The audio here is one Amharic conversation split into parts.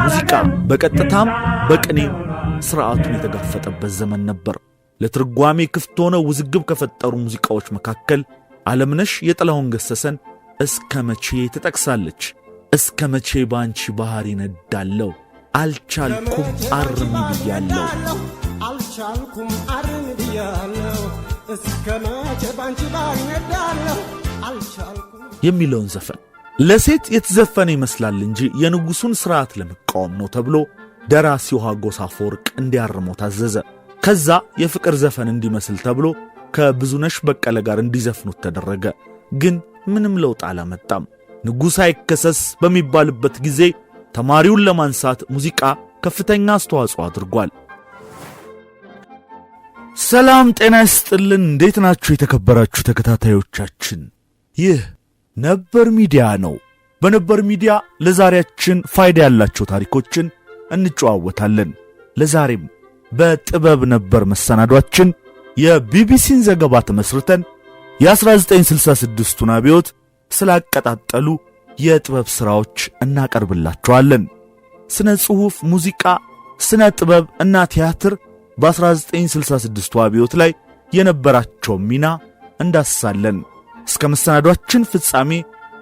ሙዚቃ በቀጥታም በቅኔም ስርዓቱን የተጋፈጠበት ዘመን ነበር። ለትርጓሜ ክፍት ሆነው ውዝግብ ከፈጠሩ ሙዚቃዎች መካከል ዓለምነሽ የጥላሁን ገሰሰን እስከ መቼ ትጠቅሳለች። እስከ መቼ ባንቺ ባህር ይነዳለው አልቻልኩም አርሚ ብያለሁ አልቻልኩም አርሚ ብያለሁ እስከ መቼ ባንቺ ባህር ይነዳለው አልቻልኩም የሚለውን ዘፈን ለሴት የተዘፈነ ይመስላል እንጂ የንጉሱን ሥርዓት ለመቃወም ነው ተብሎ ደራሲው ሀጎስ አፈወርቅ እንዲያርመው ታዘዘ። ከዛ የፍቅር ዘፈን እንዲመስል ተብሎ ከብዙነሽ በቀለ ጋር እንዲዘፍኑት ተደረገ። ግን ምንም ለውጥ አላመጣም። ንጉሥ አይከሰስ በሚባልበት ጊዜ ተማሪውን ለማንሳት ሙዚቃ ከፍተኛ አስተዋጽኦ አድርጓል። ሰላም ጤና ይስጥልን። እንዴት ናችሁ የተከበራችሁ ተከታታዮቻችን? ይህ ነበር ሚዲያ ነው። በነበር ሚዲያ ለዛሬያችን ፋይዳ ያላቸው ታሪኮችን እንጨዋወታለን። ለዛሬም በጥበብ ነበር መሰናዷችን የቢቢሲን ዘገባ ተመስርተን የ1966ቱን አብዮት ስላቀጣጠሉ የጥበብ ሥራዎች እናቀርብላችኋለን። ስነ ጽሑፍ፣ ሙዚቃ፣ ስነ ጥበብ እና ቲያትር በ1966ቱ አብዮት ላይ የነበራቸው ሚና እንዳስሳለን። እስከ መሰናዷችን ፍጻሜ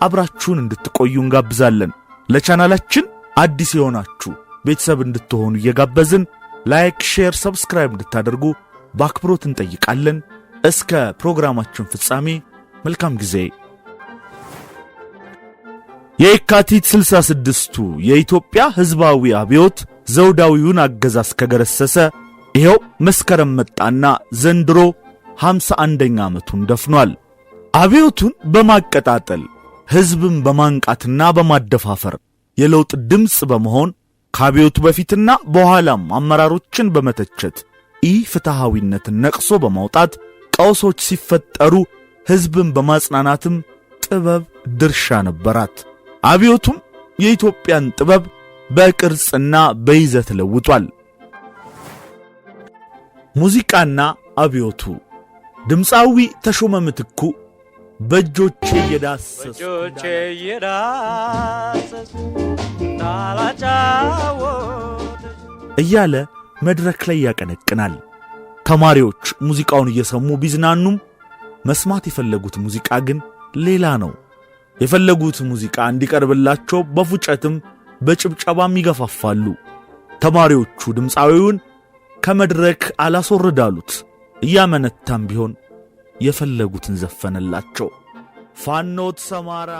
አብራችሁን እንድትቆዩ እንጋብዛለን። ለቻናላችን አዲስ የሆናችሁ ቤተሰብ እንድትሆኑ እየጋበዝን ላይክ፣ ሼር፣ ሰብስክራይብ እንድታደርጉ በአክብሮት እንጠይቃለን። እስከ ፕሮግራማችን ፍጻሜ መልካም ጊዜ። የካቲት 66ቱ የኢትዮጵያ ሕዝባዊ አብዮት ዘውዳዊውን አገዛዝ ከገረሰሰ ይሄው መስከረም መጣና ዘንድሮ 51ኛ ዓመቱን ደፍኗል። አብዮቱን በማቀጣጠል ሕዝብን በማንቃትና በማደፋፈር የለውጥ ድምፅ በመሆን ከአብዮቱ በፊትና በኋላም አመራሮችን በመተቸት ኢፍትሐዊነትን ነቅሶ በማውጣት ቀውሶች ሲፈጠሩ ሕዝብን በማጽናናትም ጥበብ ድርሻ ነበራት። አብዮቱም የኢትዮጵያን ጥበብ በቅርጽና በይዘት ለውጧል። ሙዚቃና አብዮቱ። ድምፃዊ ተሾመ ምትኩ በእጆቼ የዳሰሱ እያለ መድረክ ላይ ያቀነቅናል። ተማሪዎች ሙዚቃውን እየሰሙ ቢዝናኑም መስማት የፈለጉት ሙዚቃ ግን ሌላ ነው። የፈለጉት ሙዚቃ እንዲቀርብላቸው በፉጨትም በጭብጨባም ይገፋፋሉ። ተማሪዎቹ ድምፃዊውን ከመድረክ አላስወርዳሉት። እያመነታም ቢሆን የፈለጉትን ዘፈነላቸው። ፋኖት ሰማራ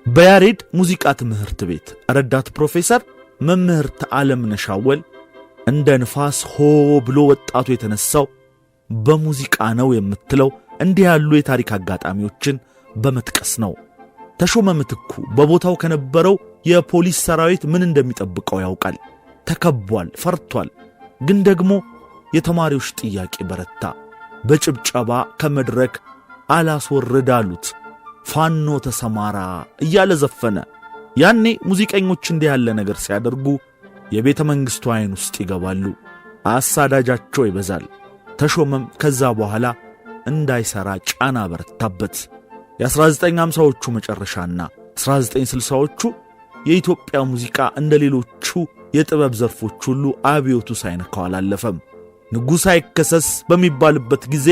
በያሬድ ሙዚቃ ትምህርት ቤት ረዳት ፕሮፌሰር መምህርት ዓለምነሽ አወል እንደ ንፋስ ሆ ብሎ ወጣቱ የተነሳው በሙዚቃ ነው የምትለው እንዲህ ያሉ የታሪክ አጋጣሚዎችን በመጥቀስ ነው። ተሾመ ምትኩ በቦታው ከነበረው የፖሊስ ሰራዊት ምን እንደሚጠብቀው ያውቃል። ተከቧል፣ ፈርቷል። ግን ደግሞ የተማሪዎች ጥያቄ በረታ። በጭብጨባ ከመድረክ አላስወርዳሉት። ፋኖ ተሰማራ እያለ ዘፈነ። ያኔ ሙዚቀኞች እንዲህ ያለ ነገር ሲያደርጉ የቤተ መንግሥቱ ዓይን ውስጥ ይገባሉ። አሳዳጃቸው ይበዛል። ተሾመም ከዛ በኋላ እንዳይሰራ ጫና በረታበት። የ1950ዎቹ መጨረሻና 1960ዎቹ የኢትዮጵያ ሙዚቃ እንደ ሌሎቹ የጥበብ ዘርፎች ሁሉ አብዮቱ ሳይነካው አላለፈም። ንጉሥ አይከሰስ በሚባልበት ጊዜ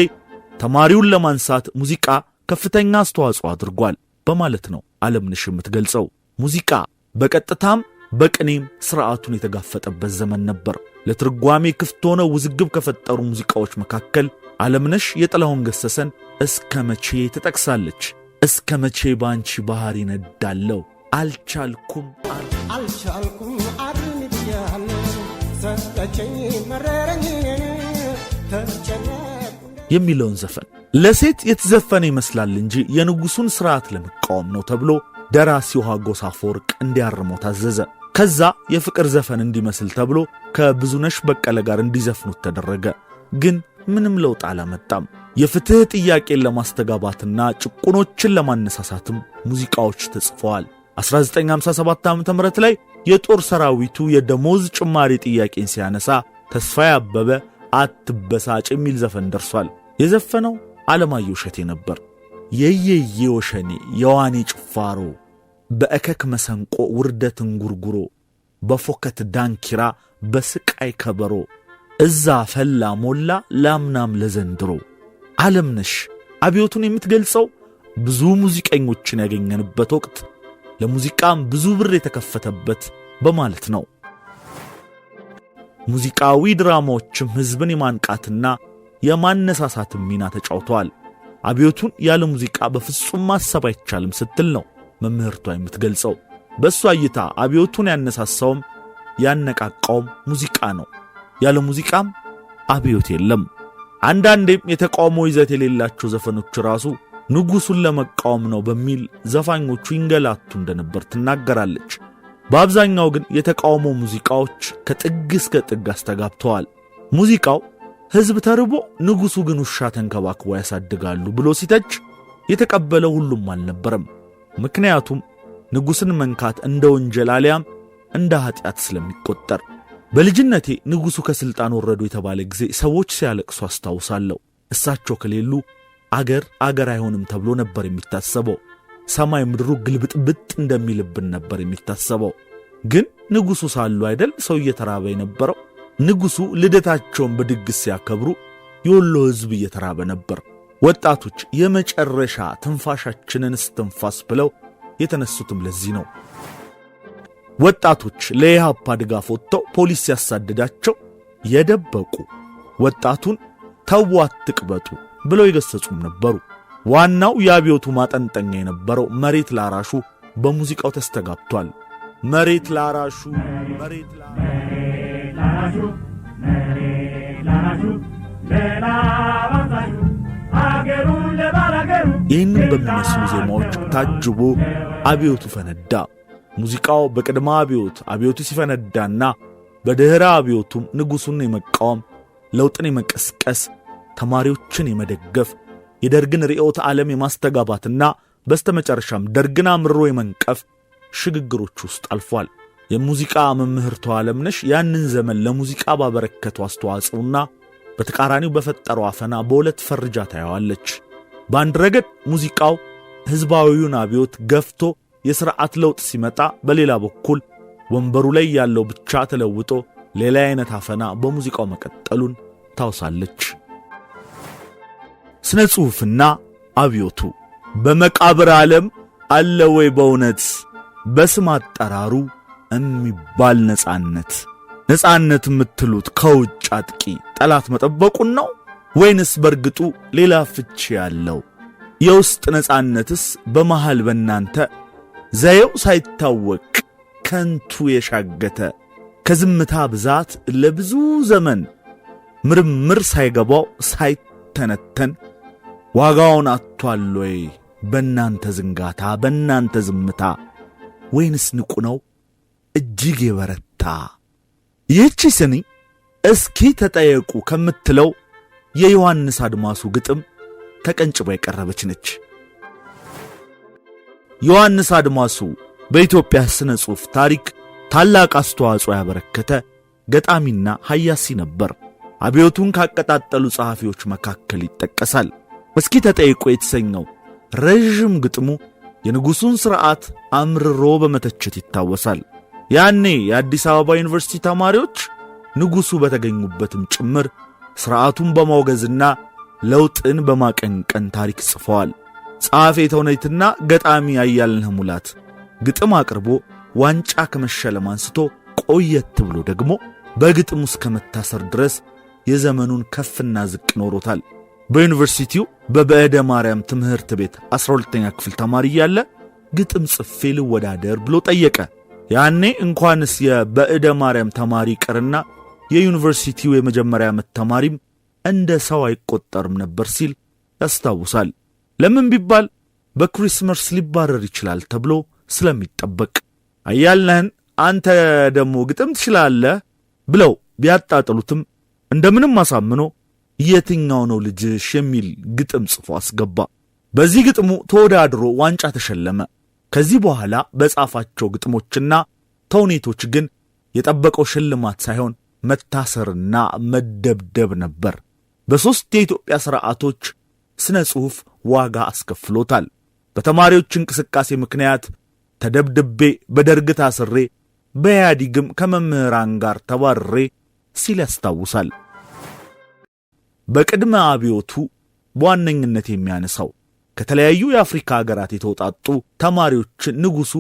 ተማሪውን ለማንሳት ሙዚቃ ከፍተኛ አስተዋጽኦ አድርጓል በማለት ነው ዓለምነሽ የምትገልጸው። ሙዚቃ በቀጥታም በቅኔም ስርዓቱን የተጋፈጠበት ዘመን ነበር። ለትርጓሜ ክፍት ሆነው ውዝግብ ከፈጠሩ ሙዚቃዎች መካከል ዓለምነሽ የጥላሁን ገሰሰን እስከ መቼ ትጠቅሳለች። እስከ መቼ ባንቺ ባህር ይነዳለው አልቻልኩም አርሚ ብያለሁ ሰለቸኝ መረረኝ የሚለውን ዘፈን ለሴት የተዘፈነ ይመስላል እንጂ የንጉሱን ሥርዓት ለመቃወም ነው ተብሎ ደራሲው ሀጎስ አፈወርቅ እንዲያርመው ታዘዘ። ከዛ የፍቅር ዘፈን እንዲመስል ተብሎ ከብዙነሽ በቀለ ጋር እንዲዘፍኑት ተደረገ። ግን ምንም ለውጥ አላመጣም። የፍትህ ጥያቄን ለማስተጋባትና ጭቁኖችን ለማነሳሳትም ሙዚቃዎች ተጽፈዋል። 1957 ዓ.ም ላይ የጦር ሰራዊቱ የደሞዝ ጭማሪ ጥያቄን ሲያነሳ ተስፋዬ አበበ አትበሳጭ የሚል ዘፈን ደርሷል። የዘፈነው ዓለማየሁ እሸቴ ነበር። የየየ ወሸኔ የዋኔ ጭፋሮ በእከክ መሰንቆ ውርደት እንጉርጉሮ በፎከት ዳንኪራ በስቃይ ከበሮ እዛ ፈላ ሞላ ላምናም ለዘንድሮ። ዓለምነሽ አብዮቱን የምትገልጸው ብዙ ሙዚቀኞችን ያገኘንበት ወቅት ለሙዚቃም ብዙ ብር የተከፈተበት በማለት ነው። ሙዚቃዊ ድራማዎችም ሕዝብን የማንቃትና የማነሳሳት ሚና ተጫውተዋል። አብዮቱን ያለ ሙዚቃ በፍጹም ማሰብ አይቻልም ስትል ነው መምህርቷ የምትገልጸው። በእሷ እይታ አብዮቱን ያነሳሳውም ያነቃቃውም ሙዚቃ ነው። ያለ ሙዚቃም አብዮት የለም። አንዳንዴም የተቃውሞ ይዘት የሌላቸው ዘፈኖች ራሱ ንጉሱን ለመቃወም ነው በሚል ዘፋኞቹ ይንገላቱ እንደነበር ትናገራለች። በአብዛኛው ግን የተቃውሞ ሙዚቃዎች ከጥግ እስከ ጥግ አስተጋብተዋል። ሙዚቃው ሕዝብ ተርቦ ንጉሱ ግን ውሻ ተንከባክቦ ያሳድጋሉ ብሎ ሲተች የተቀበለው ሁሉም አልነበረም። ምክንያቱም ንጉስን መንካት እንደ ወንጀል አሊያም እንደ ኃጢአት ስለሚቆጠር። በልጅነቴ ንጉሱ ከስልጣን ወረዱ የተባለ ጊዜ ሰዎች ሲያለቅሱ አስታውሳለሁ። እሳቸው ከሌሉ አገር አይሆንም ተብሎ ነበር የሚታሰበው። ሰማይ ምድሩ ግልብጥብጥ እንደሚልብን ነበር የሚታሰበው። ግን ንጉሱ ሳሉ አይደል ሰው እየተራበ የነበረው? ንጉሱ ልደታቸውን በድግስ ሲያከብሩ የወሎ ሕዝብ እየተራበ ነበር። ወጣቶች የመጨረሻ ትንፋሻችንን እስትንፋስ ብለው የተነሱትም ለዚህ ነው። ወጣቶች ለኢህአፓ ድጋፍ ወጥተው ፖሊስ ሲያሳድዳቸው የደበቁ ወጣቱን ተው አትቅበጡ ብለው የገሰጹም ነበሩ። ዋናው የአብዮቱ ማጠንጠኛ የነበረው መሬት ላራሹ በሙዚቃው ተስተጋብቷል። መሬት ላራሹ መሬት ላራሹ ይህንን በሚመስሉ ዜማዎች ታጅቦ አብዮቱ ፈነዳ። ሙዚቃው በቅድመ አብዮቱ ሲፈነዳና በድኅረ አብዮቱም ንጉሱን የመቃወም ለውጥን የመቀስቀስ ተማሪዎችን የመደገፍ የደርግን ርዕዮተ ዓለም የማስተጋባትና በስተመጨረሻም ደርግን አምርሮ የመንቀፍ ሽግግሮች ውስጥ አልፏል። የሙዚቃ መምህርቷ ዓለምነሽ ያንን ዘመን ለሙዚቃ ባበረከቱ አስተዋጽኦና በተቃራኒው በፈጠረው አፈና በሁለት ፈርጃ ታየዋለች። በአንድ ረገድ ሙዚቃው ሕዝባዊውን አብዮት ገፍቶ የሥርዓት ለውጥ ሲመጣ፣ በሌላ በኩል ወንበሩ ላይ ያለው ብቻ ተለውጦ ሌላ አይነት አፈና በሙዚቃው መቀጠሉን ታውሳለች። ስነ ጽሑፍና አብዮቱ በመቃብር ዓለም አለ ወይ በእውነት በስም አጠራሩ የሚባል ነጻነት? ነጻነት የምትሉት ከውጭ አጥቂ ጠላት መጠበቁን ነው ወይንስ በርግጡ ሌላ ፍቺ ያለው? የውስጥ ነጻነትስ በመሃል በእናንተ ዘየው ሳይታወቅ ከንቱ የሻገተ ከዝምታ ብዛት ለብዙ ዘመን ምርምር ሳይገባው ሳይተነተን ዋጋውን አጥቷል ወይ በእናንተ ዝንጋታ በእናንተ ዝምታ? ወይንስ ንቁ ነው እጅግ የበረታ? ይህቺ ስኒ እስኪ ተጠየቁ ከምትለው የዮሐንስ አድማሱ ግጥም ተቀንጭባ የቀረበች ነች። ዮሐንስ አድማሱ በኢትዮጵያ ስነ ጽሑፍ ታሪክ ታላቅ አስተዋጽኦ ያበረከተ ገጣሚና ሐያሲ ነበር። አብዮቱን ካቀጣጠሉ ጸሐፊዎች መካከል ይጠቀሳል። እስኪ ተጠይቆ የተሰኘው ረዥም ግጥሙ የንጉሡን ሥርዓት አምርሮ በመተቸት ይታወሳል። ያኔ የአዲስ አበባ ዩኒቨርሲቲ ተማሪዎች ንጉሡ በተገኙበትም ጭምር ሥርዓቱን በማውገዝና ለውጥን በማቀንቀን ታሪክ ጽፈዋል። ጸሐፌ ተውኔትና ገጣሚ አያልነህ ሙላት ግጥም አቅርቦ ዋንጫ ከመሸለም አንስቶ ቆየት ብሎ ደግሞ በግጥሙ እስከ መታሰር ድረስ የዘመኑን ከፍና ዝቅ ኖሮታል። በዩኒቨርሲቲው በበዕደ ማርያም ትምህርት ቤት 12ኛ ክፍል ተማሪ እያለ ግጥም ጽፌ ልወዳደር ብሎ ጠየቀ። ያኔ እንኳንስ የበዕደ ማርያም ተማሪ ቅርና የዩኒቨርሲቲው የመጀመሪያ ዓመት ተማሪም እንደ ሰው አይቆጠርም ነበር ሲል ያስታውሳል። ለምን ቢባል በክሪስመስ ሊባረር ይችላል ተብሎ ስለሚጠበቅ። አያልነህን አንተ ደግሞ ግጥም ትችላለህ ብለው ቢያጣጥሉትም እንደምንም አሳምኖ የትኛው ነው ልጅሽ የሚል ግጥም ጽፎ አስገባ። በዚህ ግጥሙ ተወዳድሮ ዋንጫ ተሸለመ። ከዚህ በኋላ በጻፋቸው ግጥሞችና ተውኔቶች ግን የጠበቀው ሽልማት ሳይሆን መታሰርና መደብደብ ነበር። በሦስት የኢትዮጵያ ሥርዓቶች ስነ ጽሑፍ ዋጋ አስከፍሎታል። በተማሪዎች እንቅስቃሴ ምክንያት ተደብድቤ፣ በደርግ ታስሬ፣ በኢህአዲግም ከመምህራን ጋር ተባርሬ ሲል ያስታውሳል። በቅድመ አብዮቱ በዋነኝነት የሚያነሳው ከተለያዩ የአፍሪካ ሀገራት የተውጣጡ ተማሪዎችን ንጉሡ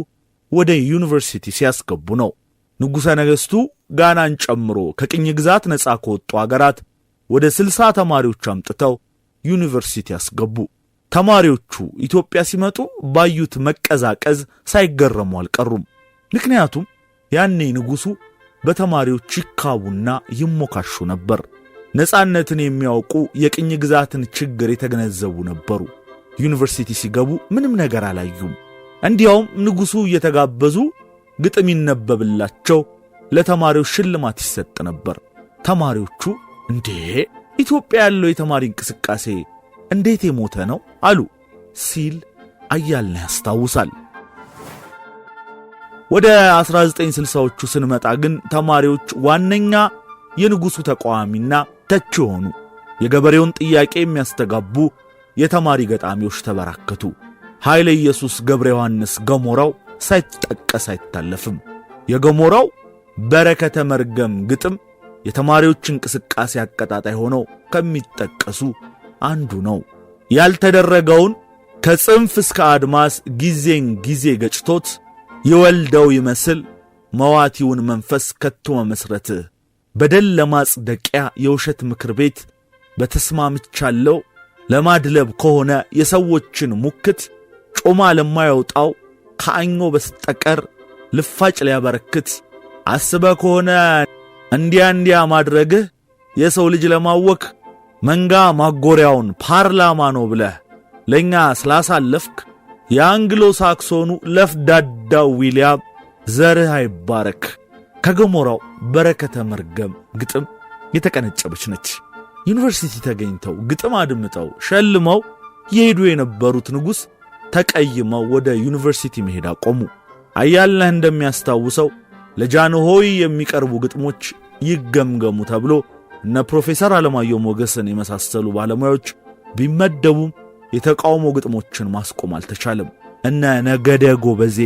ወደ ዩኒቨርሲቲ ሲያስገቡ ነው። ንጉሠ ነገሥቱ ጋናን ጨምሮ ከቅኝ ግዛት ነፃ ከወጡ ሀገራት ወደ 60 ተማሪዎች አምጥተው ዩኒቨርሲቲ ያስገቡ። ተማሪዎቹ ኢትዮጵያ ሲመጡ ባዩት መቀዛቀዝ ሳይገረሙ አልቀሩም። ምክንያቱም ያኔ ንጉሡ በተማሪዎች ይካቡና ይሞካሹ ነበር። ነፃነትን የሚያውቁ የቅኝ ግዛትን ችግር የተገነዘቡ ነበሩ። ዩኒቨርሲቲ ሲገቡ ምንም ነገር አላዩም። እንዲያውም ንጉሡ እየተጋበዙ ግጥም ይነበብላቸው፣ ለተማሪዎች ሽልማት ይሰጥ ነበር። ተማሪዎቹ እንዴ ኢትዮጵያ ያለው የተማሪ እንቅስቃሴ እንዴት የሞተ ነው አሉ ሲል አያልነህ ያስታውሳል። ወደ 1960ዎቹ ስንመጣ ግን ተማሪዎች ዋነኛ የንጉሡ ተቃዋሚና ተች ሆኑ። የገበሬውን ጥያቄ የሚያስተጋቡ የተማሪ ገጣሚዎች ተበራከቱ። ኃይለ ኢየሱስ ገብረ ዮሐንስ ገሞራው ሳይጠቀስ አይታለፍም። የገሞራው በረከተ መርገም ግጥም የተማሪዎች እንቅስቃሴ አቀጣጣይ ሆነው ከሚጠቀሱ አንዱ ነው። ያልተደረገውን ከጽንፍ እስከ አድማስ ጊዜን ጊዜ ገጭቶት ይወልደው ይመስል መዋቲውን መንፈስ ከቶ መመስረት በደል ለማጽደቂያ የውሸት ምክር ቤት በተስማምቻለው ለማድለብ ከሆነ የሰዎችን ሙክት ጮማ ለማያውጣው ከአኞ በስተቀር ልፋጭ ሊያበረክት አስበ ከሆነ እንዲያ ማድረግህ የሰው ልጅ ለማወክ መንጋ ማጎሪያውን ፓርላማ ነው ብለህ ለኛ ስላሳለፍክ የአንግሎ ሳክሶኑ ለፍዳዳው ዊልያም ዘርህ አይባረክ ከገሞራው በረከተ መርገም ግጥም የተቀነጨበች ነች። ዩኒቨርሲቲ ተገኝተው ግጥም አድምጠው ሸልመው የሄዱ የነበሩት ንጉሥ ተቀይመው ወደ ዩኒቨርሲቲ መሄድ አቆሙ። አያልነህ እንደሚያስታውሰው ለጃንሆይ የሚቀርቡ ግጥሞች ይገምገሙ ተብሎ እነ ፕሮፌሰር አለማየሁ ሞገስን የመሳሰሉ ባለሙያዎች ቢመደቡም የተቃውሞ ግጥሞችን ማስቆም አልተቻለም። እነ ነገደ ጎበዜ፣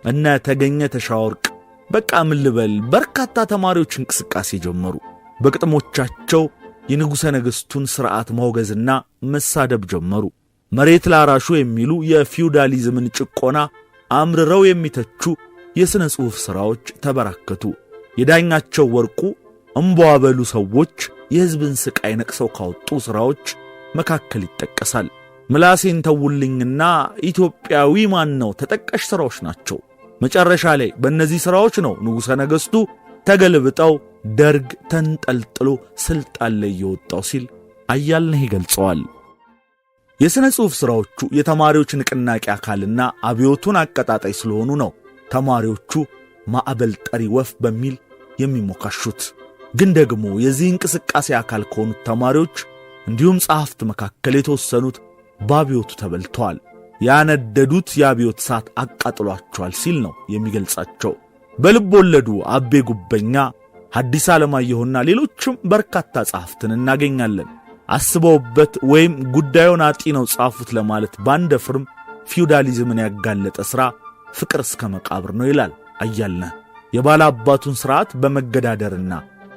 እነ ተገኘ ተሻወርቅ፣ በቃ ምን ልበል በርካታ ተማሪዎች እንቅስቃሴ ጀመሩ። በግጥሞቻቸው የንጉሠ ነገሥቱን ሥርዓት ማውገዝና መሳደብ ጀመሩ። መሬት ላራሹ የሚሉ የፊውዳሊዝምን ጭቆና አምርረው የሚተቹ የሥነ ጽሑፍ ሥራዎች ተበራከቱ። የዳኛቸው ወርቁ እምቧበሉ ሰዎች የሕዝብን ስቃይ ነቅሰው ካወጡ ሥራዎች መካከል ይጠቀሳል። ምላሴን ተውልኝና ኢትዮጵያዊ ማን ነው ተጠቃሽ ሥራዎች ናቸው። መጨረሻ ላይ በእነዚህ ሥራዎች ነው ንጉሠ ነገሥቱ ተገልብጠው ደርግ ተንጠልጥሎ ስልጣን ላይ የወጣው ሲል አያልነህ ይገልጸዋል። የሥነ ጽሑፍ ሥራዎቹ የተማሪዎች ንቅናቄ አካልና አብዮቱን አቀጣጣይ ስለሆኑ ነው ተማሪዎቹ ማዕበል ጠሪ ወፍ በሚል የሚሞካሹት። ግን ደግሞ የዚህ እንቅስቃሴ አካል ከሆኑት ተማሪዎች እንዲሁም ጸሐፍት መካከል የተወሰኑት በአብዮቱ ተበልተዋል። ያነደዱት የአብዮት እሳት አቃጥሏቸዋል ሲል ነው የሚገልጻቸው። በልብ ወለዱ አቤ ጉበኛ፣ ሐዲስ ዓለማየሁና ሌሎችም በርካታ ጸሐፍትን እናገኛለን። አስበውበት ወይም ጉዳዩን አጢነው ጻፉት ለማለት ባንደፍርም ፊውዳሊዝምን ያጋለጠ ሥራ ፍቅር እስከ መቃብር ነው ይላል አያልነህ። የባላባቱን ሥርዓት በመገዳደርና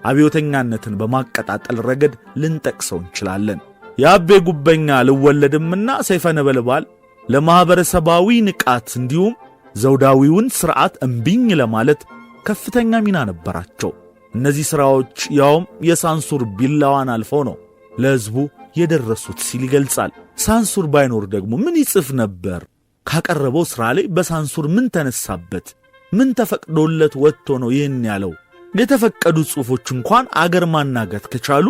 አብዮተኛነትን በማቀጣጠል ረገድ ልንጠቅሰው እንችላለን። የአቤ ጉበኛ ልወለድምና ሰይፈ ነበልባል ለማኅበረሰባዊ ንቃት እንዲሁም ዘውዳዊውን ሥርዓት እምቢኝ ለማለት ከፍተኛ ሚና ነበራቸው። እነዚህ ሥራዎች ያውም የሳንሱር ቢላዋን አልፈው ነው ለሕዝቡ የደረሱት ሲል ይገልጻል። ሳንሱር ባይኖር ደግሞ ምን ይጽፍ ነበር? ካቀረበው ሥራ ላይ በሳንሱር ምን ተነሳበት? ምን ተፈቅዶለት ወጥቶ ነው ይህን ያለው? የተፈቀዱት ጽሑፎች እንኳን አገር ማናጋት ከቻሉ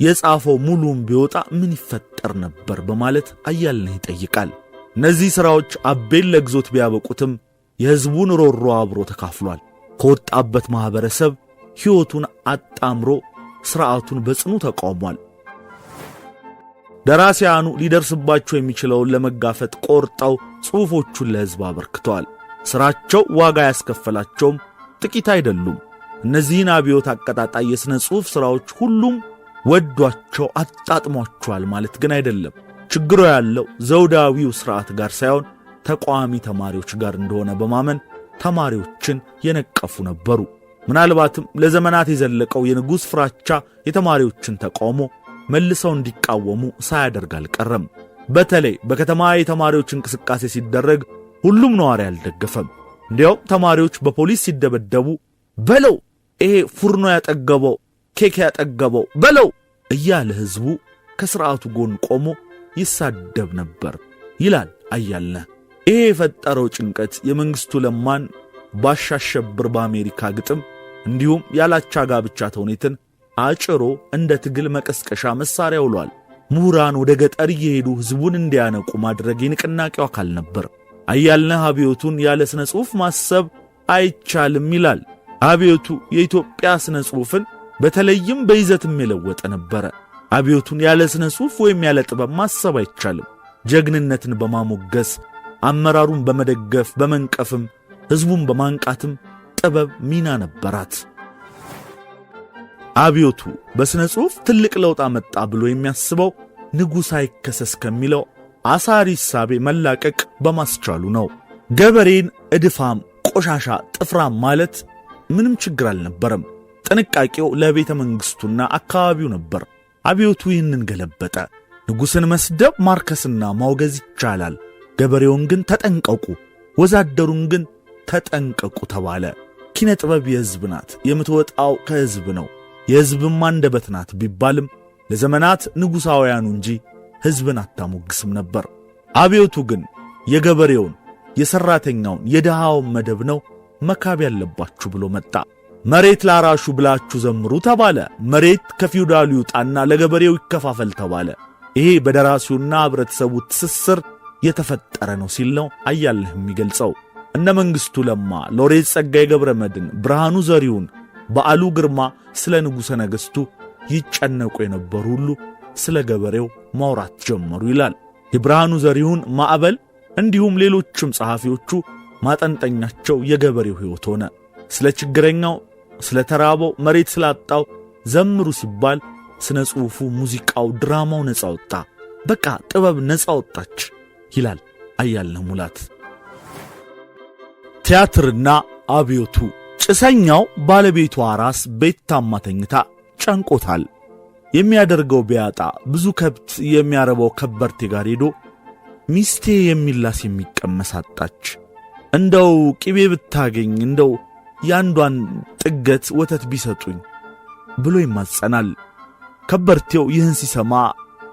የጻፈው ሙሉም ቢወጣ ምን ይፈጠር ነበር? በማለት አያልነህ ይጠይቃል። እነዚህ ሥራዎች አቤን ለግዞት ቢያበቁትም የሕዝቡን ሮሮ አብሮ ተካፍሏል። ከወጣበት ማኅበረሰብ ሕይወቱን አጣምሮ ሥርዓቱን በጽኑ ተቃውሟል። ደራሲያኑ ሊደርስባቸው የሚችለውን ለመጋፈጥ ቆርጠው ጽሑፎቹን ለሕዝብ አበርክተዋል። ሥራቸው ዋጋ ያስከፈላቸውም ጥቂት አይደሉም። እነዚህን አብዮት አቀጣጣይ የሥነ ጽሑፍ ሥራዎች ሁሉም ወዷቸው አጣጥሟቸዋል ማለት ግን አይደለም። ችግሩ ያለው ዘውዳዊው ሥርዓት ጋር ሳይሆን ተቃዋሚ ተማሪዎች ጋር እንደሆነ በማመን ተማሪዎችን የነቀፉ ነበሩ። ምናልባትም ለዘመናት የዘለቀው የንጉሥ ፍራቻ የተማሪዎችን ተቃውሞ መልሰው እንዲቃወሙ ሳያደርግ አልቀረም። በተለይ በከተማ የተማሪዎች እንቅስቃሴ ሲደረግ ሁሉም ነዋሪ አልደገፈም። እንዲያውም ተማሪዎች በፖሊስ ሲደበደቡ በለው ይሄ ፉርኖ ያጠገበው ኬክ ያጠገበው በለው እያለ ሕዝቡ ከሥርዓቱ ጎን ቆሞ ይሳደብ ነበር ይላል አያልነህ። ይሄ የፈጠረው ጭንቀት የመንግሥቱ ለማን ባሻሸብር በአሜሪካ ግጥም እንዲሁም ያላቻ ጋብቻ ተውኔትን አጭሮ እንደ ትግል መቀስቀሻ መሳሪያ ውሏል። ምሁራን ወደ ገጠር እየሄዱ ሕዝቡን እንዲያነቁ ማድረግ የንቅናቄው አካል ነበር። አያልነህ አብዮቱን ያለ ሥነ ጽሑፍ ማሰብ አይቻልም ይላል። አብዮቱ የኢትዮጵያ ሥነ ጽሑፍን በተለይም በይዘትም የለወጠ ነበረ። አብዮቱን ያለ ሥነ ጽሑፍ ወይም ያለ ጥበብ ማሰብ አይቻልም። ጀግንነትን በማሞገስ አመራሩን በመደገፍ በመንቀፍም ሕዝቡን በማንቃትም ጥበብ ሚና ነበራት። አብዮቱ በሥነ ጽሑፍ ትልቅ ለውጥ አመጣ ብሎ የሚያስበው ንጉሥ አይከሰስ ከሚለው አሳሪ እሳቤ መላቀቅ በማስቻሉ ነው። ገበሬን እድፋም፣ ቆሻሻ፣ ጥፍራም ማለት ምንም ችግር አልነበረም። ጥንቃቄው ለቤተ መንግሥቱና አካባቢው ነበር። አብዮቱ ይህንን ገለበጠ። ንጉሥን መስደብ፣ ማርከስና ማውገዝ ይቻላል፣ ገበሬውን ግን ተጠንቀቁ፣ ወዛደሩን ግን ተጠንቀቁ ተባለ። ኪነ ጥበብ የሕዝብ ናት፣ የምትወጣው ከሕዝብ ነው፣ የሕዝብም አንደበት ናት ቢባልም ለዘመናት ንጉሣውያኑ እንጂ ሕዝብን አታሞግስም ነበር። አብዮቱ ግን የገበሬውን፣ የሠራተኛውን፣ የድሃውን መደብ ነው መካብ ያለባችሁ ብሎ መጣ። መሬት ላራሹ ብላችሁ ዘምሩ ተባለ። መሬት ከፊውዳሉ ይውጣና ለገበሬው ይከፋፈል ተባለ። ይሄ በደራሲውና ህብረተሰቡ ትስስር የተፈጠረ ነው ሲል ነው አያልነህ የሚገልጸው። እነ መንግሥቱ ለማ፣ ሎሬት ጸጋዬ ገብረ መድኅን፣ ብርሃኑ ዘሪሁን፣ በዓሉ ግርማ ስለ ንጉሠ ነገሥቱ ይጨነቁ የነበሩ ሁሉ ስለ ገበሬው ማውራት ጀመሩ ይላል። የብርሃኑ ዘሪሁን ማዕበል እንዲሁም ሌሎችም ጸሐፊዎቹ ማጠንጠኛቸው የገበሬው ሕይወት ሆነ። ስለ ችግረኛው፣ ስለ ተራበው፣ መሬት ስላጣው ዘምሩ ሲባል ስነ ጽሑፉ፣ ሙዚቃው፣ ድራማው ነፃ ወጣ። በቃ ጥበብ ነፃ ወጣች ይላል አያልነህ ሙላት። ቲያትርና አብዮቱ። ጭሰኛው ባለቤቷ ራስ ቤት ታማ ተኝታ ጨንቆታል። የሚያደርገው ቢያጣ ብዙ ከብት የሚያረባው ከበርቴ ጋር ሄዶ ሚስቴ የሚላስ የሚቀመስ አጣች፣ እንደው ቅቤ ብታገኝ፣ እንደው ያንዷን ጥገት ወተት ቢሰጡኝ ብሎ ይማጸናል። ከበርቴው ይህን ሲሰማ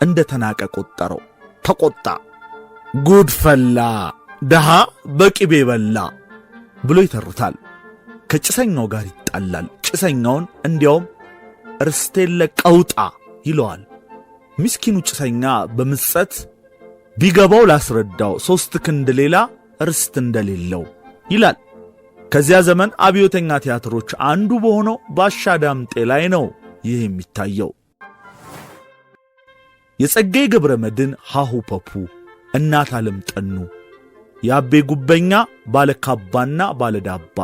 እንደ ተናቀ ቆጠረው፣ ተቆጣ። ጉድ ፈላ፣ ደሃ በቅቤ በላ ብሎ ይተርታል። ከጭሰኛው ጋር ይጣላል። ጭሰኛውን እንዲያውም ርስቴን ለቀውጣ ይለዋል። ምስኪኑ ጭሰኛ በምጸት ቢገባው ላስረዳው 3 ክንድ ሌላ ርስት እንደሌለው ይላል። ከዚያ ዘመን አብዮተኛ ቲያትሮች አንዱ በሆነው ባሻ ዳምጤ ላይ ነው ይህ የሚታየው። የጸጋዬ ገብረ መድኅን ሃሁ ፐፑ፣ እናት ዓለም ጠኑ፣ የአቤ ጉበኛ ባለካባና ባለዳባ፣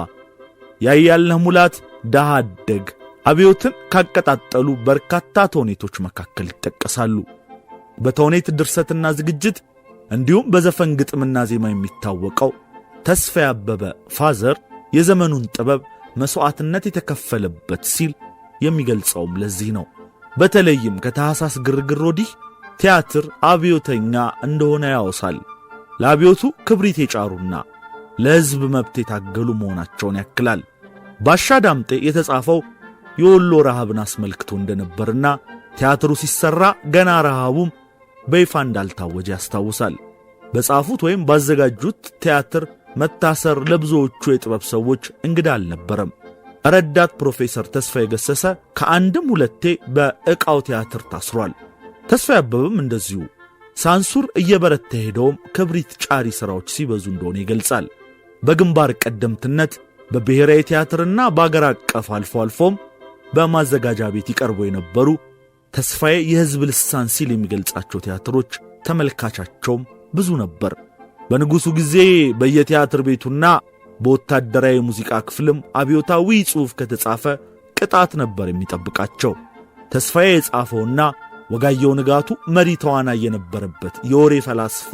ያያልነህ ሙላት ደሃ አደግ አብዮትን ካቀጣጠሉ በርካታ ተውኔቶች መካከል ይጠቀሳሉ። በተውኔት ድርሰትና ዝግጅት እንዲሁም በዘፈን ግጥምና ዜማ የሚታወቀው ተስፋዬ አበበ ፋዘር የዘመኑን ጥበብ መሥዋዕትነት የተከፈለበት ሲል የሚገልጸውም ለዚህ ነው። በተለይም ከታህሳስ ግርግር ወዲህ ቲያትር አብዮተኛ እንደሆነ ያወሳል። ለአብዮቱ ክብሪት የጫሩና ለሕዝብ መብት የታገሉ መሆናቸውን ያክላል። ባሻ ዳምጤ የተጻፈው የወሎ ረሃብን አስመልክቶ እንደነበርና ቲያትሩ ሲሰራ ገና ረሃቡም በይፋ እንዳልታወጀ ያስታውሳል። በጻፉት ወይም ባዘጋጁት ቲያትር መታሰር ለብዙዎቹ የጥበብ ሰዎች እንግዳ አልነበረም። ረዳት ፕሮፌሰር ተስፋዬ ገሰሰ ከአንድም ሁለቴ በዕቃው ቲያትር ታስሯል። ተስፋዬ አበበም እንደዚሁ። ሳንሱር እየበረታ ሄደውም ክብሪት ጫሪ ሥራዎች ሲበዙ እንደሆነ ይገልጻል። በግንባር ቀደምትነት በብሔራዊ ቲያትርና በአገር አቀፍ አልፎ አልፎም በማዘጋጃ ቤት ይቀርቡ የነበሩ ተስፋዬ የሕዝብ ልሳን ሲል የሚገልጻቸው ቲያትሮች ተመልካቻቸውም ብዙ ነበር። በንጉሡ ጊዜ በየቲያትር ቤቱና በወታደራዊ ሙዚቃ ክፍልም አብዮታዊ ጽሑፍ ከተጻፈ ቅጣት ነበር የሚጠብቃቸው። ተስፋዬ የጻፈውና ወጋየሁ ንጋቱ መሪ ተዋናይ የነበረበት የወሬ ፈላስፋ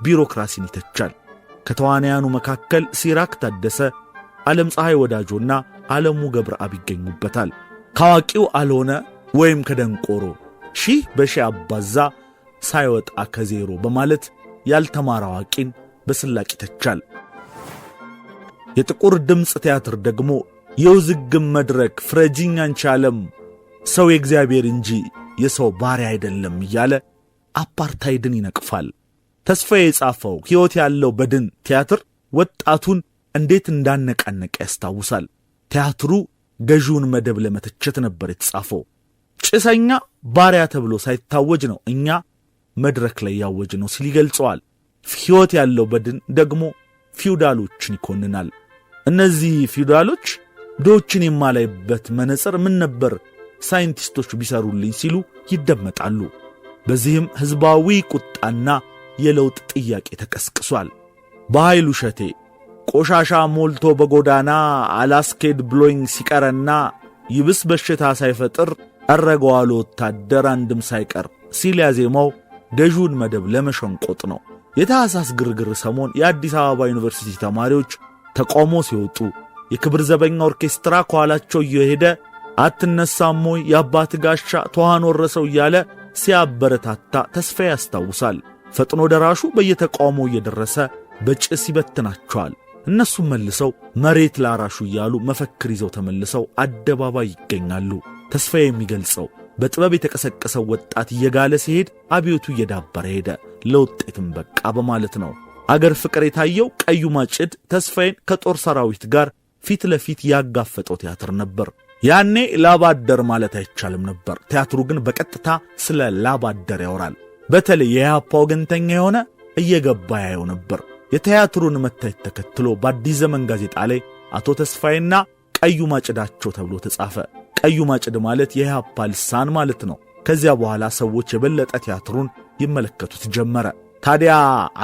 ቢሮክራሲን ይተቻል። ከተዋናያኑ መካከል ሲራክ ታደሰ፣ ዓለም ፀሐይ ወዳጆና ዓለሙ ገብረአብ ይገኙበታል። ካዋቂው አልሆነ ወይም ከደንቆሮ ሺህ በሺህ አባዛ ሳይወጣ ከዜሮ በማለት ያልተማረ አዋቂን በስላቅ ይተቻል። የጥቁር ድምፅ ቲያትር ደግሞ የውዝግም መድረክ ፍረጂኝ አንቺ ዓለም ሰው የእግዚአብሔር እንጂ የሰው ባሪያ አይደለም እያለ አፓርታይድን ይነቅፋል። ተስፋዬ የጻፈው ሕይወት ያለው በድን ቲያትር ወጣቱን እንዴት እንዳነቃነቀ ያስታውሳል። ቲያትሩ ገዢውን መደብ ለመተቸት ነበር የተጻፈው። ጭሰኛ ባሪያ ተብሎ ሳይታወጅ ነው እኛ መድረክ ላይ ያወጅ ነው ሲል ይገልጸዋል። ሕይወት ያለው በድን ደግሞ ፊውዳሎችን ይኮንናል። እነዚህ ፊውዳሎች ድሆችን የማላይበት መነጽር ምን ነበር ሳይንቲስቶች ቢሰሩልኝ ሲሉ ይደመጣሉ። በዚህም ሕዝባዊ ቁጣና የለውጥ ጥያቄ ተቀስቅሷል። በኃይሉ እሸቴ ቆሻሻ ሞልቶ በጎዳና አላስኬድ ብሎኝ ሲቀረና ይብስ በሽታ ሳይፈጥር አረገዋል ወታደር አንድም ሳይቀር ሲል ያዜማው ገዢውን መደብ ለመሸንቆጥ ነው። የታህሳስ ግርግር ሰሞን የአዲስ አበባ ዩኒቨርሲቲ ተማሪዎች ተቃውሞ ሲወጡ የክብር ዘበኛ ኦርኬስትራ ከኋላቸው እየሄደ አትነሳም ወይ የአባት ጋሻ ተዋን ወረሰው እያለ ሲያበረታታ ተስፋዬ ያስታውሳል። ፈጥኖ ደራሹ በየተቃውሞው እየደረሰ በጭስ ይበትናቸዋል። እነሱም መልሰው መሬት ላራሹ እያሉ መፈክር ይዘው ተመልሰው አደባባይ ይገኛሉ። ተስፋዬ የሚገልጸው በጥበብ የተቀሰቀሰው ወጣት እየጋለ ሲሄድ አብዮቱ እየዳበረ ሄደ፣ ለውጤትም በቃ በማለት ነው። አገር ፍቅር የታየው ቀዩ ማጭድ ተስፋዬን ከጦር ሰራዊት ጋር ፊት ለፊት ያጋፈጠው ቲያትር ነበር። ያኔ ላባደር ማለት አይቻልም ነበር። ቲያትሩ ግን በቀጥታ ስለ ላባደር ያወራል። በተለይ የኢህአፓ ወገንተኛ የሆነ እየገባ ያየው ነበር። የቲያትሩን መታየት ተከትሎ በአዲስ ዘመን ጋዜጣ ላይ አቶ ተስፋዬና ቀዩ ማጭዳቸው ተብሎ ተጻፈ። ቀዩ ማጭድ ማለት የኢህአፓ ልሳን ማለት ነው። ከዚያ በኋላ ሰዎች የበለጠ ቲያትሩን ይመለከቱት ጀመረ። ታዲያ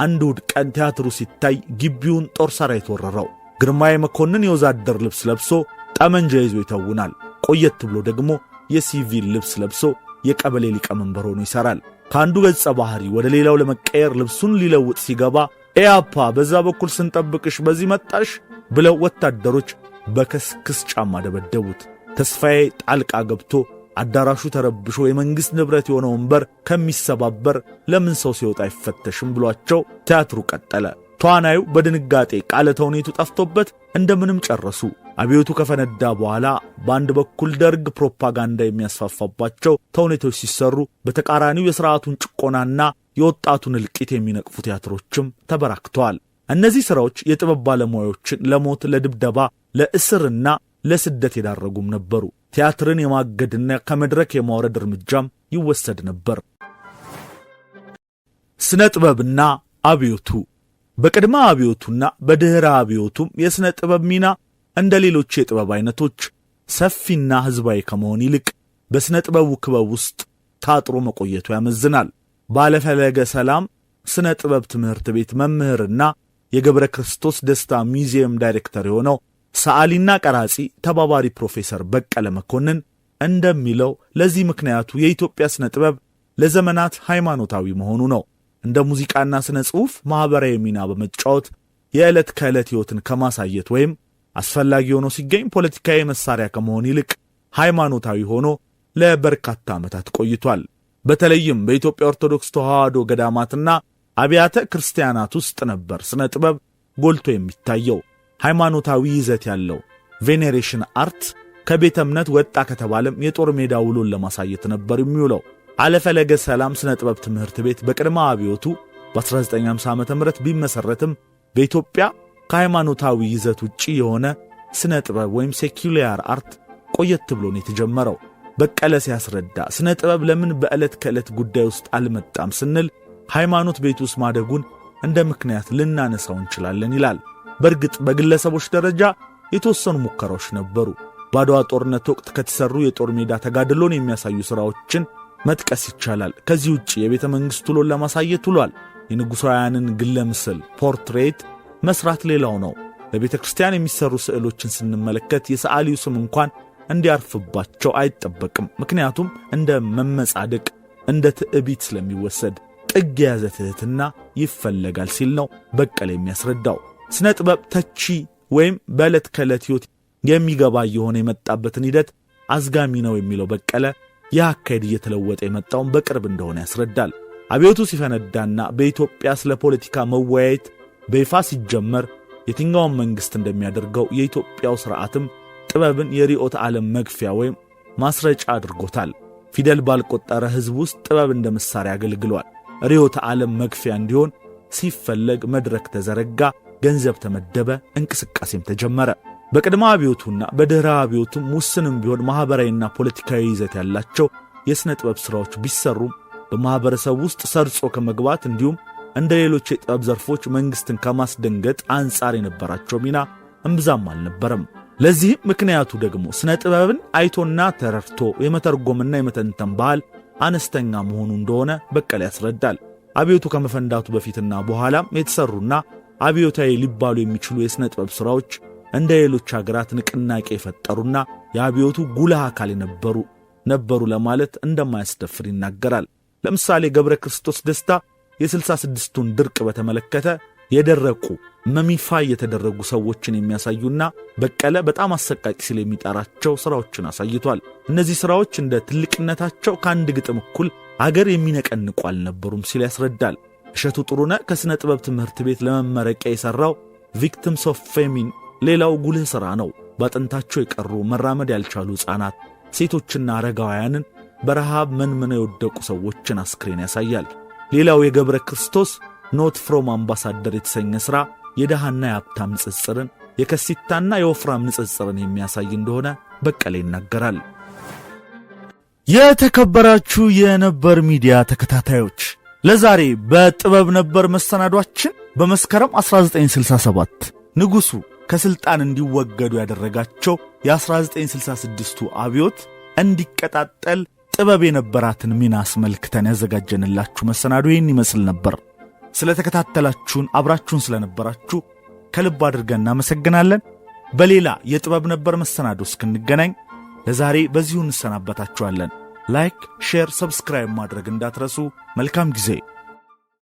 አንድ እሑድ ቀን ቲያትሩ ሲታይ ግቢውን ጦር ሰራዊት ወረረው። ግርማዊ መኮንን የወዛደር ልብስ ለብሶ ጠመንጃ ይዞ ይተውናል። ቆየት ብሎ ደግሞ የሲቪል ልብስ ለብሶ የቀበሌ ሊቀመንበር ሆኖ ይሰራል። ከአንዱ ገጸ ባህሪ ወደ ሌላው ለመቀየር ልብሱን ሊለውጥ ሲገባ ኢያፓ በዛ በኩል ስንጠብቅሽ በዚህ መጣሽ ብለው ወታደሮች በከስክስ ጫማ ደበደቡት። ተስፋዬ ጣልቃ ገብቶ አዳራሹ ተረብሾ የመንግሥት ንብረት የሆነ ወንበር ከሚሰባበር ለምን ሰው ሲወጣ አይፈተሽም ብሏቸው ቲያትሩ ቀጠለ። ተዋናዩ በድንጋጤ ቃለ ተውኔቱ ጠፍቶበት እንደምንም ጨረሱ። አብዮቱ ከፈነዳ በኋላ በአንድ በኩል ደርግ ፕሮፓጋንዳ የሚያስፋፋባቸው ተውኔቶች ሲሰሩ፣ በተቃራኒው የሥርዓቱን ጭቆናና የወጣቱን እልቂት የሚነቅፉ ቲያትሮችም ተበራክተዋል። እነዚህ ሥራዎች የጥበብ ባለሙያዎችን ለሞት፣ ለድብደባ፣ ለእስርና ለስደት የዳረጉም ነበሩ። ቲያትርን የማገድና ከመድረክ የማውረድ እርምጃም ይወሰድ ነበር። ስነ ጥበብና አብዮቱ። በቅድመ አብዮቱና በድኅረ አብዮቱም የሥነ ጥበብ ሚና እንደ ሌሎች የጥበብ አይነቶች ሰፊና ሕዝባዊ ከመሆን ይልቅ በሥነ ጥበቡ ክበብ ውስጥ ታጥሮ መቆየቱ ያመዝናል። ባለፈለገ ሰላም ስነ ጥበብ ትምህርት ቤት መምህርና የገብረ ክርስቶስ ደስታ ሚዚየም ዳይሬክተር የሆነው ሰዓሊና ቀራጺ ተባባሪ ፕሮፌሰር በቀለ መኮንን እንደሚለው ለዚህ ምክንያቱ የኢትዮጵያ ስነ ጥበብ ለዘመናት ሃይማኖታዊ መሆኑ ነው። እንደ ሙዚቃና ስነ ጽሑፍ ማኅበራዊ ሚና በመጫወት የዕለት ከዕለት ሕይወትን ከማሳየት ወይም አስፈላጊ ሆኖ ሲገኝ ፖለቲካዊ መሳሪያ ከመሆን ይልቅ ሃይማኖታዊ ሆኖ ለበርካታ ዓመታት ቆይቷል። በተለይም በኢትዮጵያ ኦርቶዶክስ ተዋሕዶ ገዳማትና አብያተ ክርስቲያናት ውስጥ ነበር ስነ ጥበብ ጎልቶ የሚታየው። ሃይማኖታዊ ይዘት ያለው ቬኔሬሽን አርት ከቤተ እምነት ወጣ ከተባለም የጦር ሜዳ ውሎን ለማሳየት ነበር የሚውለው። አለፈለገ ሰላም ስነ ጥበብ ትምህርት ቤት በቅድመ አብዮቱ በ1950 ዓመተ ምህረት ቢመሰረትም በኢትዮጵያ ከሃይማኖታዊ ይዘት ውጪ የሆነ ስነ ጥበብ ወይም ሴኩላር አርት ቆየት ብሎ ነው የተጀመረው። በቀለ ሲያስረዳ ስነ ጥበብ ለምን በዕለት ከዕለት ጉዳይ ውስጥ አልመጣም ስንል ሃይማኖት ቤት ውስጥ ማደጉን እንደ ምክንያት ልናነሳው እንችላለን ይላል። በእርግጥ በግለሰቦች ደረጃ የተወሰኑ ሙከራዎች ነበሩ። በአድዋ ጦርነት ወቅት ከተሰሩ የጦር ሜዳ ተጋድሎን የሚያሳዩ ሥራዎችን መጥቀስ ይቻላል። ከዚህ ውጪ የቤተ መንግሥት ውሎን ለማሳየት ውሏል። የንጉሣውያንን ግለ ምስል ፖርትሬት መስራት ሌላው ነው። በቤተ ክርስቲያን የሚሰሩ ስዕሎችን ስንመለከት የሰዓሊው ስም እንኳን እንዲያርፍባቸው አይጠበቅም። ምክንያቱም እንደ መመጻደቅ እንደ ትዕቢት ስለሚወሰድ ጥግ የያዘ ትሕትና ይፈለጋል ሲል ነው በቀለ የሚያስረዳው። ስነ ጥበብ ተቺ ወይም በዕለት ከዕለት ሕይወት የሚገባ የሆነ የመጣበትን ሂደት አዝጋሚ ነው የሚለው በቀለ ይህ አካሄድ እየተለወጠ የመጣውን በቅርብ እንደሆነ ያስረዳል። አብዮቱ ሲፈነዳና በኢትዮጵያ ስለ ፖለቲካ መወያየት በይፋ ሲጀመር የትኛውን መንግሥት እንደሚያደርገው የኢትዮጵያው ሥርዓትም ጥበብን የርዕዮተ ዓለም መግፊያ ወይም ማስረጫ አድርጎታል። ፊደል ባልቆጠረ ሕዝብ ውስጥ ጥበብ እንደ መሳሪያ አገልግሏል። ርዕዮተ ዓለም መግፊያ እንዲሆን ሲፈለግ መድረክ ተዘረጋ፣ ገንዘብ ተመደበ፣ እንቅስቃሴም ተጀመረ። በቅድመ አብዮቱና በድኅረ አብዮቱም ውስንም ቢሆን ማኅበራዊና ፖለቲካዊ ይዘት ያላቸው የሥነ ጥበብ ሥራዎች ቢሰሩም በማኅበረሰብ ውስጥ ሰርጾ ከመግባት እንዲሁም እንደ ሌሎች የጥበብ ዘርፎች መንግሥትን ከማስደንገጥ አንጻር የነበራቸው ሚና እምብዛም አልነበረም። ለዚህም ምክንያቱ ደግሞ ሥነ ጥበብን አይቶና ተረድቶ የመተርጎምና የመተንተን ባህል አነስተኛ መሆኑ እንደሆነ በቀለ ያስረዳል። አብዮቱ ከመፈንዳቱ በፊትና በኋላም የተሰሩና አብዮታዊ ሊባሉ የሚችሉ የሥነ ጥበብ ሥራዎች እንደ ሌሎች አገራት ንቅናቄ የፈጠሩና የአብዮቱ ጉልህ አካል ነበሩ ለማለት እንደማያስደፍር ይናገራል። ለምሳሌ ገብረ ክርስቶስ ደስታ የ66ቱን ድርቅ በተመለከተ የደረቁ መሚፋይ የተደረጉ ሰዎችን የሚያሳዩና በቀለ በጣም አሰቃቂ ሲል የሚጠራቸው ሥራዎችን አሳይቷል። እነዚህ ሥራዎች እንደ ትልቅነታቸው ከአንድ ግጥም እኩል አገር የሚነቀንቁ አልነበሩም ሲል ያስረዳል። እሸቱ ጥሩነህ ከሥነ ጥበብ ትምህርት ቤት ለመመረቂያ የሠራው ቪክቲምስ ኦፍ ፌሚን ሌላው ጉልህ ሥራ ነው። በአጥንታቸው የቀሩ መራመድ ያልቻሉ ሕፃናት፣ ሴቶችና አረጋውያንን በረሃብ መንምነው የወደቁ ሰዎችን አስክሬን ያሳያል። ሌላው የገብረ ክርስቶስ ኖት ፍሮም አምባሳደር የተሰኘ ሥራ የደሃና የሀብታም ንጽጽርን የከሲታና የወፍራም ንጽጽርን የሚያሳይ እንደሆነ በቀለ ይናገራል። የተከበራችሁ የነበር ሚዲያ ተከታታዮች ለዛሬ በጥበብ ነበር መሰናዷችን በመስከረም 1967 ንጉሡ ከሥልጣን እንዲወገዱ ያደረጋቸው የ1966ቱ አብዮት እንዲቀጣጠል ጥበብ የነበራትን ሚና አስመልክተን ያዘጋጀንላችሁ መሰናዶ ይህን ይመስል ነበር። ስለ ተከታተላችሁን አብራችሁን ስለነበራችሁ ከልብ አድርገን እናመሰግናለን። በሌላ የጥበብ ነበር መሰናዶ እስክንገናኝ ለዛሬ በዚሁ እንሰናበታችኋለን። ላይክ፣ ሼር፣ ሰብስክራይብ ማድረግ እንዳትረሱ። መልካም ጊዜ።